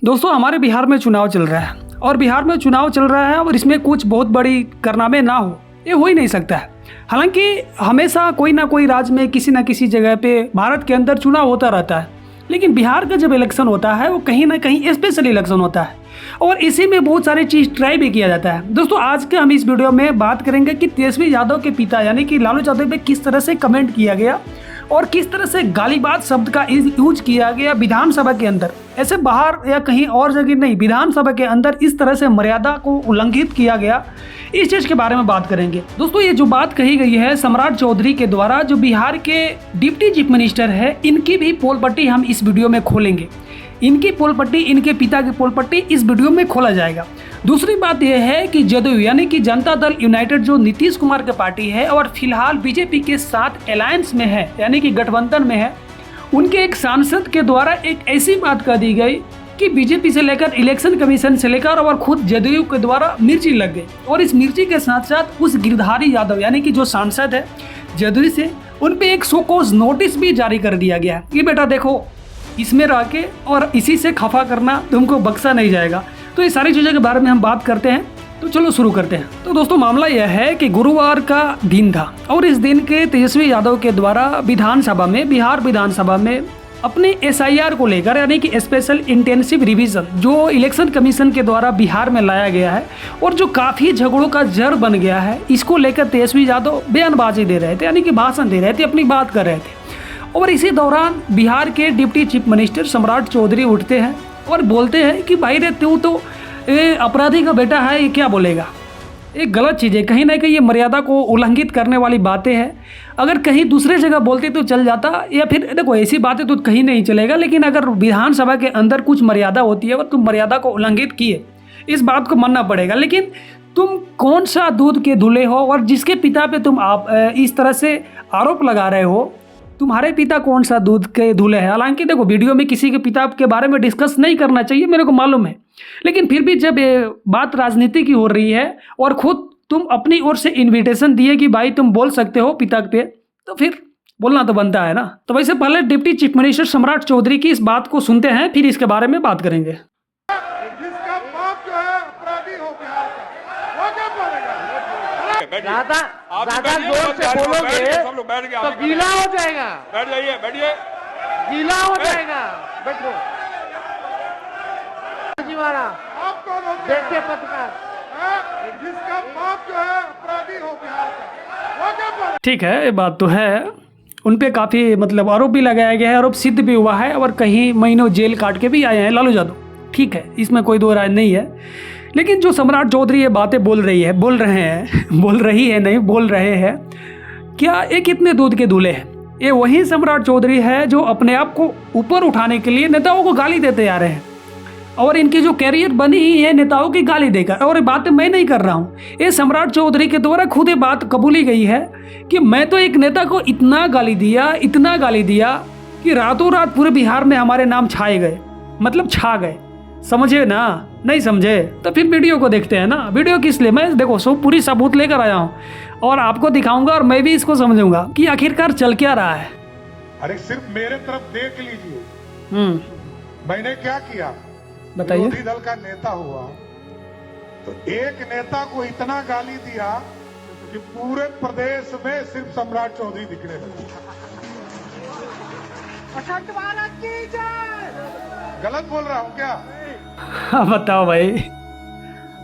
दोस्तों हमारे बिहार में चुनाव चल रहा है और बिहार में चुनाव चल रहा है और इसमें कुछ बहुत बड़ी कारनामे ना हो ये हो ही नहीं सकता है। हालांकि हमेशा कोई ना कोई राज्य में किसी ना किसी जगह पे भारत के अंदर चुनाव होता रहता है, लेकिन बिहार का जब इलेक्शन होता है वो कहीं ना कहीं स्पेशल इलेक्शन होता है और इसी में बहुत सारी चीज़ ट्राई भी किया जाता है। दोस्तों आज के हम इस वीडियो में बात करेंगे कि तेजस्वी यादव के पिता यानी कि लालू यादव पे किस तरह से कमेंट किया गया और किस तरह से गालीबाज शब्द का यूज किया गया विधानसभा के अंदर। ऐसे बाहर या कहीं और जगह नहीं, विधानसभा के अंदर इस तरह से मर्यादा को उल्लंघित किया गया, इस चीज़ के बारे में बात करेंगे। दोस्तों ये जो बात कही गई है सम्राट चौधरी के द्वारा, जो बिहार के डिप्टी चीफ मिनिस्टर है, इनकी भी पोल पट्टी हम इस वीडियो में खोलेंगे। इनकी पोल पट्टी, इनके पिता की पोल पट्टी इस वीडियो में खोला जाएगा। दूसरी बात यह है कि जदयू यानी कि जनता दल यूनाइटेड जो नीतीश कुमार की पार्टी है और फिलहाल बीजेपी के साथ अलायंस में है यानी कि गठबंधन में है, उनके एक सांसद के द्वारा एक ऐसी बात कह दी गई कि बीजेपी से लेकर इलेक्शन कमीशन से लेकर और खुद जदयू के द्वारा मिर्ची लग गई और इस मिर्ची के साथ साथ उस गिरधारी यादव यानी कि जो सांसद है जदयू से, उन पे एक शोकॉज नोटिस भी जारी कर दिया गया कि बेटा देखो इसमें रह के और इसी से खफा करना तुमको बख्शा नहीं जाएगा। तो ये सारी चीज़ों के बारे में हम बात करते हैं, तो चलो शुरू करते हैं। तो दोस्तों मामला यह है कि गुरुवार का दिन था और इस दिन के तेजस्वी यादव के द्वारा विधानसभा में, बिहार विधानसभा में अपने SIR को लेकर यानी कि स्पेशल इंटेंसिव रिवीजन जो इलेक्शन कमीशन के द्वारा बिहार में लाया गया है और जो काफ़ी झगड़ों का जड़ बन गया है, इसको लेकर तेजस्वी यादव बयानबाजी दे रहे थे यानी कि भाषण दे रहे थे, अपनी बात कर रहे थे। और इसी दौरान बिहार के डिप्टी चीफ मिनिस्टर सम्राट चौधरी उठते हैं और बोलते हैं कि भाई रे तू तो अपराधी का बेटा है, ये क्या बोलेगा। एक गलत चीज़ है, कहीं ना कहीं ये मर्यादा को उल्लंघित करने वाली बातें हैं। अगर कहीं दूसरे जगह बोलते तो चल जाता, या फिर देखो ऐसी बातें तो कहीं नहीं चलेगा, लेकिन अगर विधानसभा के अंदर कुछ मर्यादा होती है और तुम मर्यादा को उल्लंघित किए, इस बात को मानना पड़ेगा। लेकिन तुम कौन सा दूध के धुले हो और जिसके पिता पे तुम इस तरह से आरोप लगा रहे हो, तुम्हारे पिता कौन सा दूध के धुले हैं। हालांकि देखो वीडियो में किसी के पिता के बारे में डिस्कस नहीं करना चाहिए, मेरे को मालूम है, लेकिन फिर भी जब ये बात राजनीति की हो रही है और खुद तुम अपनी ओर से इनविटेशन दिए कि भाई तुम बोल सकते हो पिता पे, तो फिर बोलना तो बनता है ना। तो वैसे पहले डिप्टी चीफ मिनिस्टर सम्राट चौधरी की इस बात को सुनते हैं, फिर इसके बारे में बात करेंगे। जिसका बाप जो है अपराधी हो गया, वो क्या बोलेगा? ज्यादा जोर से बोलोगे तो गीला हो जाएगा। बैठ जाइए, बैठिए। गीला हो जाएगा। बैठो जी महाराज, आप कौन होते हैं? देखते पत्रकार। जिसका बाप जो है अपराधी हो गया, वो क्या बोलेगा? ठीक है, ये बात तो है, उन पे काफ़ी मतलब आरोप भी लगाया गया है, आरोप सिद्ध भी हुआ है और कहीं महीनों जेल काट के भी आए हैं लालू यादव। ठीक है, इसमें कोई दो राय नहीं है। लेकिन जो सम्राट चौधरी ये बातें बोल रही है क्या ये कितने दूध के दूल्हे हैं? ये वही सम्राट चौधरी है जो अपने आप को ऊपर उठाने के लिए नेताओं को गाली देते आ रहे हैं और इनकी जो कैरियर बनी ही है नेताओं की गाली देकर। और ये बातें मैं नहीं कर रहा हूँ, ये सम्राट चौधरी के द्वारा खुद ये बात कबूली गई है कि मैं तो एक नेता को इतना गाली दिया कि रातों रात पूरे बिहार में हमारे नाम छाए गए, मतलब छा गए। समझे ना? नहीं समझे तो फिर वीडियो को देखते हैं ना। वीडियो किस लिए, मैं देखो सब पूरी सबूत लेकर आया हूँ और आपको दिखाऊंगा और मैं भी इसको समझूंगा कि आखिरकार चल क्या रहा है। अरे सिर्फ मेरे तरफ देख लीजिए, मैंने क्या किया? बताइए। विरोधी दल का नेता हुआ तो एक नेता को इतना गाली दिया कि पूरे प्रदेश में सिर्फ सम्राट चौधरी दिखने लगे। अखंड भारत की जय। गलत बोल रहा हूँ क्या? हाँ बताओ भाई,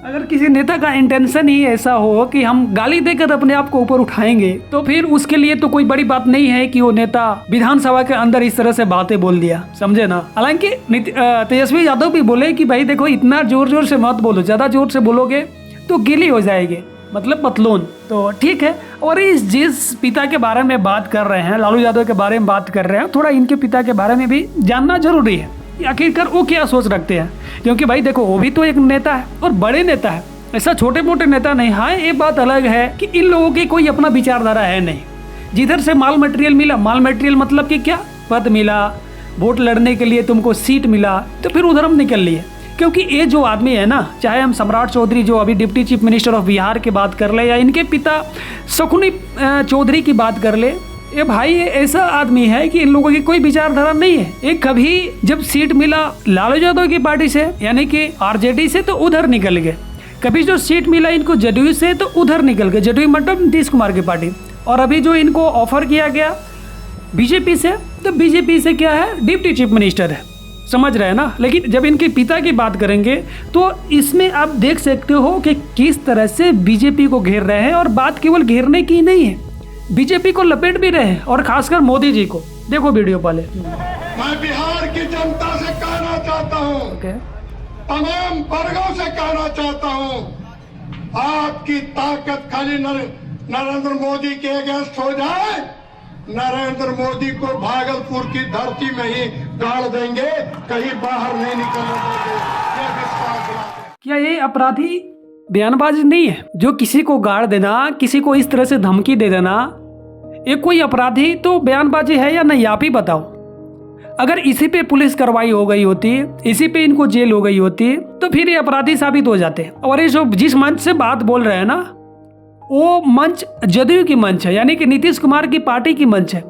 अगर किसी नेता का इंटेंशन ही ऐसा हो कि हम गाली देकर अपने आप को ऊपर उठाएंगे, तो फिर उसके लिए तो कोई बड़ी बात नहीं है कि वो नेता विधानसभा के अंदर इस तरह से बातें बोल दिया। समझे ना? हालांकि तेजस्वी यादव भी बोले कि भाई देखो इतना जोर जोर से मत बोलो, ज़्यादा जोर से बोलोगे तो गीली हो जाएगी, मतलब पतलून। तो ठीक है। और इस जिस पिता के बारे में बात कर रहे हैं, लालू यादव के बारे में बात कर रहे हैं, थोड़ा इनके पिता के बारे में भी जानना जरूरी है कि आखिरकार वो क्या सोच रखते हैं। क्योंकि भाई देखो वो भी तो एक नेता है और बड़े नेता है, ऐसा छोटे मोटे नेता नहीं। हाँ ये बात अलग है कि इन लोगों की कोई अपना विचारधारा है नहीं। जिधर से माल मटेरियल मिला, माल मटेरियल मतलब कि क्या, पद मिला, वोट लड़ने के लिए तुमको सीट मिला, तो फिर उधर हम निकल लिए। क्योंकि ये जो आदमी है ना, चाहे हम सम्राट चौधरी जो अभी deputy chief minister of Bihar की बात कर ले या इनके पिता शकुनी चौधरी की बात कर ले, ये भाई ये ऐसा आदमी है कि इन लोगों की कोई विचारधारा नहीं है। एक कभी जब सीट मिला लालू यादव की पार्टी से यानी कि आरजेडी से तो उधर निकल गए, कभी जो सीट मिला इनको जदयू से तो उधर निकल गए, जदयू मतलब नीतीश कुमार की पार्टी। और अभी जो इनको ऑफर किया गया बीजेपी से, तो बीजेपी से क्या है, डिप्टी चीफ मिनिस्टर है, समझ रहे हैं ना। लेकिन जब इनके पिता की बात करेंगे तो इसमें आप देख सकते हो कि किस तरह से बीजेपी को घेर रहे हैं। और बात केवल घेरने की नहीं है, बीजेपी को लपेट भी रहे हैं, और खासकर मोदी जी को। देखो वीडियो पहले। मैं बिहार की जनता से कहना चाहता हूँ, तमाम वर्गों से कहना चाहता हूँ, आपकी ताकत खाली नरेंद्र मोदी के अगेंस्ट हो जाए, नरेंद्र मोदी को भागलपुर की धरती में ही गाड़ देंगे, कहीं बाहर नहीं निकलने देंगे, ये विश्वास दिलाते। क्या ये अपराधी बयानबाजी नहीं है? जो किसी को गाड़ देना, किसी को इस तरह से धमकी दे देना, ये कोई अपराधी तो बयानबाजी है या नहीं? आप ही बताओ। अगर इसी पे पुलिस कार्रवाई हो गई होती, इसी पे इनको जेल हो गई होती, तो फिर ये अपराधी साबित हो जाते। और ये जो जिस मंच से बात बोल रहे हैं ना, वो मंच जदयू की मंच है, यानी कि नीतीश कुमार की पार्टी की मंच है।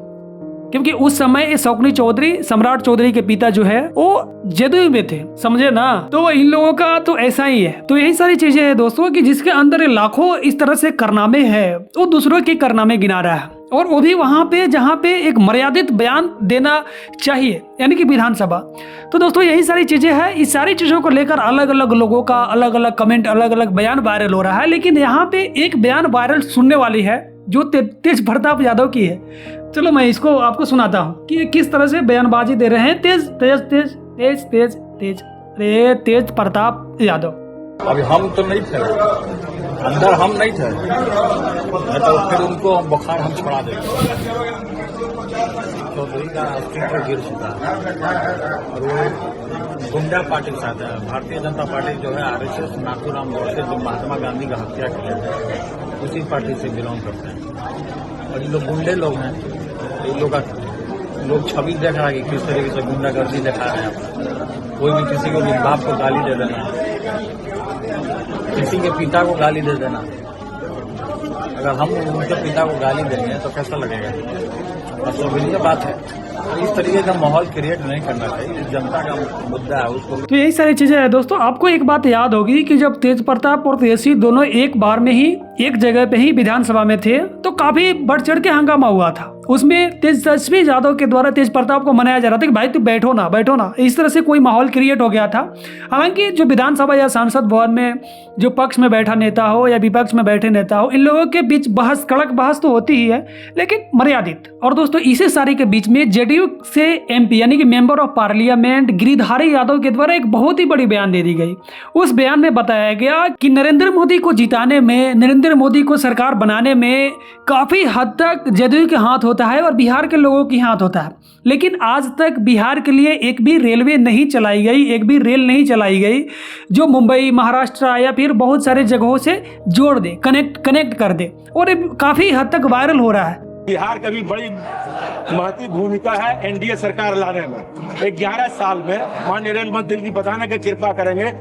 क्योंकि उस समय शौकनी चौधरी, सम्राट चौधरी के पिता जो है वो जदयू में थे, समझे ना। तो इन लोगों का तो ऐसा ही है। तो यही सारी चीजें हैं दोस्तों कि जिसके अंदर लाखों इस तरह से कारनामे हैं, वो दूसरों के कारनामे गिना रहा है, और वो भी वहां पे जहां पे एक मर्यादित बयान देना चाहिए, यानी कि विधानसभा। तो दोस्तों यही सारी चीजें हैं। इस सारी चीजों को लेकर अलग अलग लोगों का अलग अलग कमेंट, अलग अलग बयान वायरल हो रहा है। लेकिन यहाँ पे एक बयान वायरल सुनने वाली है जो तेज प्रताप यादव की है। चलो मैं इसको आपको सुनाता हूँ कि किस तरह से बयानबाजी दे रहे हैं तेज तेज तेज तेज तेज तेज रे तेज प्रताप यादव। अभी हम तो नहीं थे, अंदर हम नहीं थे, तो फिर उनको बुखार हम छोड़ा देंगे। चौधरी का अस्तित्व गिर चुका है और वो गुंडा पार्टी के साथ है। भारतीय जनता पार्टी जो है आरएसएस, नाथूराम गोडसे जो महात्मा गांधी का हत्या किया है, उसी पार्टी से बिलोंग करते हैं। और ये लोग गुंडे लोग हैं, इन लोग छवि देख रहा है कि किस तरीके से गुंडागर्दी दिखा रहे हैं। कोई भी किसी को बाप को गाली दे देना, किसी के पिता को गाली दे देना, अगर हम उनके पिता को गाली देंगे तो कैसा लगेगा? असंवेदनीय बात है। इस तरीके का माहौल क्रिएट नहीं करना चाहिए। जनता का मुद्दा है उसको। तो यही सारी चीजें हैं दोस्तों। आपको एक बात याद होगी कि जब तेज प्रताप और तेजस्वी दोनों एक बार में ही एक जगह पे ही विधानसभा में थे तो काफी बढ़ चढ़ के हंगामा हुआ था। उसमें तेजस्वी यादव के द्वारा तेज प्रताप को मनाया जा रहा था कि भाई तू बैठो ना बैठो ना, इस तरह से कोई माहौल क्रिएट हो गया था। हालांकि जो विधानसभा या सांसद भवन में जो पक्ष में बैठा नेता हो या विपक्ष में बैठे नेता हो, इन लोगों के बीच बहस, कड़क बहस तो होती ही है, लेकिन मर्यादित। और दोस्तों इसी सारी के बीच में जेडीयू से एमपी यानी कि member of parliament Giridhari Yadav के द्वारा एक बहुत ही बड़ी बयान दे दी गई। उस बयान में बताया गया कि नरेंद्र मोदी को जिताने में, नरेंद्र मोदी को सरकार बनाने में काफी हद तक जेडीयू के हाथ होता है और बिहार के लोगों के हाथ होता है। लेकिन आज तक बिहार के लिए एक भी रेलवे नहीं चलाई गई, एक भी रेल नहीं चलाई गई जो मुंबई, महाराष्ट्र या फिर बहुत सारे जगहों से जोड़ दे, कनेक्ट कर दे। और काफी हद तक वायरल हो रहा है। बिहार का भी बड़ी महत्वपूर्ण भूमिका है एनडीए सरकार लाने में। 11 साल में माननीय रेल मंत्री जी बताने की कृपा करेंगे,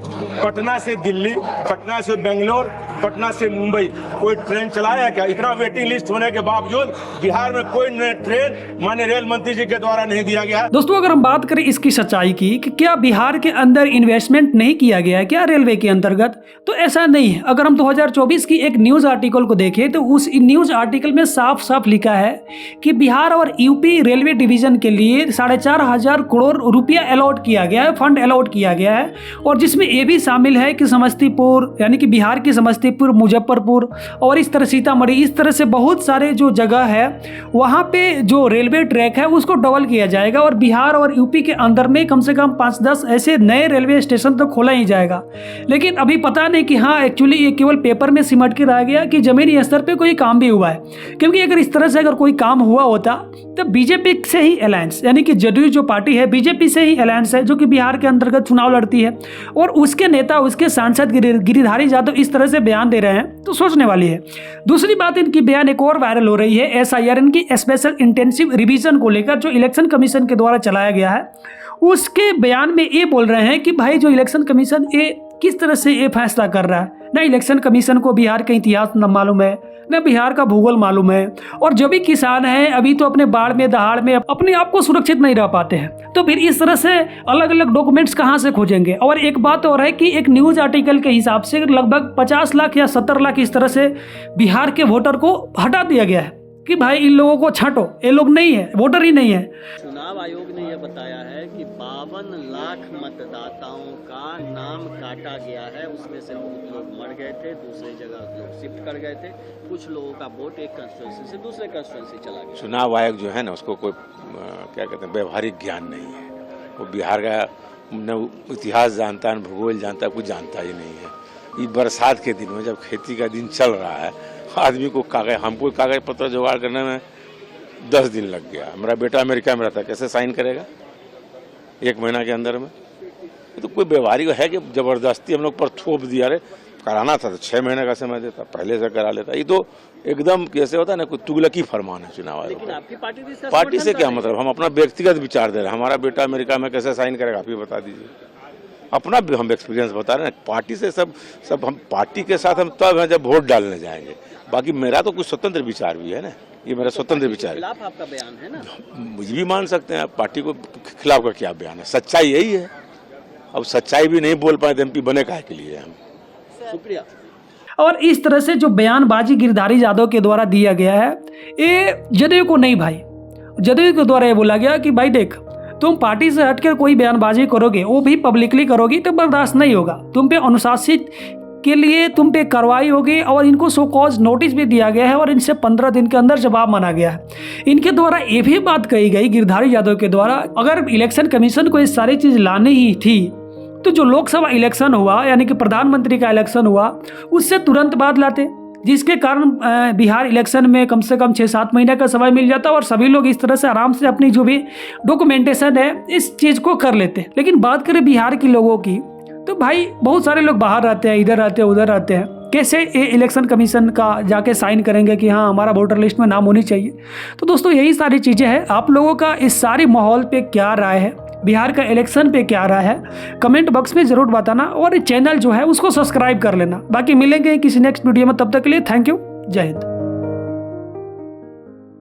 पटना से दिल्ली, पटना से बेंगलोर, पटना से मुंबई कोई ट्रेन चलाया क्या? इतना वेटिंग लिस्ट होने के बावजूद बिहार में कोई ट्रेन माननीय रेल मंत्री जी के द्वारा नहीं दिया गया। दोस्तों अगर हम बात करें इसकी सच्चाई की कि क्या बिहार के अंदर इन्वेस्टमेंट नहीं किया गया है क्या रेलवे के अंतर्गत, तो ऐसा नहीं है। अगर हम 2024 की एक न्यूज आर्टिकल को देखें तो उस न्यूज आर्टिकल में साफ साफ लिखा है कि बिहार और यूपी रेलवे डिवीजन के लिए 4,500 करोड़ रुपया अलॉट किया गया है, फंड अलॉट किया गया है। और जिसमें ये भी शामिल है कि समस्तीपुर यानी कि बिहार की समस्तीपुर, मुजफ्फरपुर और इस तरह सीतामढ़ी, इस तरह से बहुत सारे जो जगह है वहाँ पे जो रेलवे ट्रैक है उसको डबल किया जाएगा। और बिहार और यूपी के अंदर में कम से कम 5-10 ऐसे नए रेलवे स्टेशन तो खोला ही जाएगा। लेकिन अभी पता नहीं कि हाँ एक्चुअली ये केवल पेपर में सिमट के रह गया कि जमीनी स्तर पे कोई काम भी हुआ है। क्योंकि अगर इस तरह से अगर कोई काम हुआ होता तो बीजेपी से ही अलायंस यानी कि जदयू जो पार्टी है बीजेपी से ही अलायंस है जो कि बिहार के अंतर्गत चुनाव लड़ती है, और उसके नेता, उसके सांसद गिरिधारी यादव इस तरह से बयान दे रहे हैं तो सोचने वाली है। दूसरी बात, इनकी बयान एक और वायरल हो रही है एसआईआर, इनकी स्पेशल इंटेंसिव रिवीजन को लेकर जो इलेक्शन कमीशन के द्वारा चलाया गया है। उसके बयान में ये बोल रहे हैं कि भाई जो इलेक्शन कमीशन ये किस तरह से ये फैसला कर रहा है, ना इलेक्शन कमीशन को बिहार का इतिहास न मालूम है, न बिहार का भूगोल मालूम है, और जो भी किसान हैं अभी तो अपने बाढ़ में दहाड़ में अपने आप को सुरक्षित नहीं रह पाते हैं। तो फिर इस तरह से अलग अलग डॉक्यूमेंट्स कहाँ से खोजेंगे। और एक बात और है कि एक न्यूज़ आर्टिकल के हिसाब से लगभग 50 लाख या 70 लाख इस तरह से बिहार के वोटर को हटा दिया गया है कि भाई इन लोगों को छांटो, ये लोग नहीं है, वोटर ही नहीं है। चुनाव आयोग ने यह बताया है कि 52 लाख मतदाताओं का नाम काटा गया है, उसमें से बहुत लोग मर गए थे, दूसरी जगह लोग शिफ्ट कर गए थे, कुछ लोगों का वोट एक कंस्टिट्यूंसी से दूसरे कंस्टिट्यूंसी चला गया। चुनाव आयोग जो है ना उसको कोई क्या कहते हैं व्यवहारिक ज्ञान नहीं है। वो बिहार का न इतिहास जानता है, न भूगोल जानता है, कुछ जानता ही नहीं है। ये बरसात के दिन में जब खेती का दिन चल रहा है, आदमी को हमको कागज पत्र जुगाड़ करने में 10 दिन लग गया। मेरा बेटा अमेरिका में रहता है, कैसे साइन करेगा 1 महीना के अंदर में? तो कोई व्यवहारिक है कि जबरदस्ती हम लोग पर थोप दिया। अरे कराना था तो 6 महीने का समय देता, पहले से करा लेता। ये तो एकदम कैसे होता है ना, कोई तुगलकी फरमान है चुनाव आयोग। लेकिन आपकी पार्टी से क्या मतलब? हम अपना व्यक्तिगत विचार दे रहे हैं। हमारा बेटा अमेरिका में कैसे साइन करेगा आप ही बता दीजिए। अपना भी हम एक्सपीरियंस बता रहे हैं। पार्टी से सब हम पार्टी के साथ हम तब हैं जब वोट डालने जाएंगे। बाकी मेरा तो कुछ स्वतंत्र विचार भी है ना, ये मेरा स्वतंत्र विचार है। खिलाफ आपका बयान है ना, मुझे भी मान सकते हैं आप। पार्टी को खिलाफ का क्या बयान है? सच्चाई यही है। अब सच्चाई भी नहीं बोल पाए तो MP बने काहे के लिए हम? शुक्रिया। और इस तरह से जो बयानबाजी गिरधारी यादव के द्वारा दिया गया है, ये जदयू को नहीं भाई, जदयू के द्वारा ये बोला गया कि भाई देख, तुम पार्टी से हटकर कोई बयानबाजी करोगे, वो भी पब्लिकली करोगी तो बर्दाश्त नहीं होगा। तुम पे अनुशासित के लिए तुम पे कार्रवाई होगी, और इनको सो कॉज नोटिस भी दिया गया है और इनसे 15 दिन के अंदर जवाब मांगा गया है। इनके द्वारा ये भी बात कही गई गिरधारी यादव के द्वारा, अगर इलेक्शन कमीशन को ये सारी चीज़ लानी ही थी तो जो लोकसभा इलेक्शन हुआ यानी कि प्रधानमंत्री का इलेक्शन हुआ उससे तुरंत बाद लाते, जिसके कारण बिहार इलेक्शन में कम से कम 6-7 महीने का समय मिल जाता और सभी लोग इस तरह से आराम से अपनी जो भी डॉक्यूमेंटेशन है इस चीज़ को कर लेते। लेकिन बात करें बिहार के लोगों की, तो भाई बहुत सारे लोग बाहर रहते हैं, इधर रहते हैं, उधर रहते हैं, कैसे ये इलेक्शन कमीशन का जाके साइन करेंगे कि हाँ हमारा वोटर लिस्ट में नाम होनी चाहिए। तो दोस्तों यही सारी चीज़ें हैं। आप लोगों का इस सारी माहौल पे क्या राय है, बिहार का इलेक्शन पे क्या राय है, कमेंट बॉक्स में ज़रूर बताना, और चैनल जो है उसको सब्सक्राइब कर लेना। बाकी मिलेंगे किसी नेक्स्ट वीडियो में, तब तक के लिए थैंक यू, जय हिंद।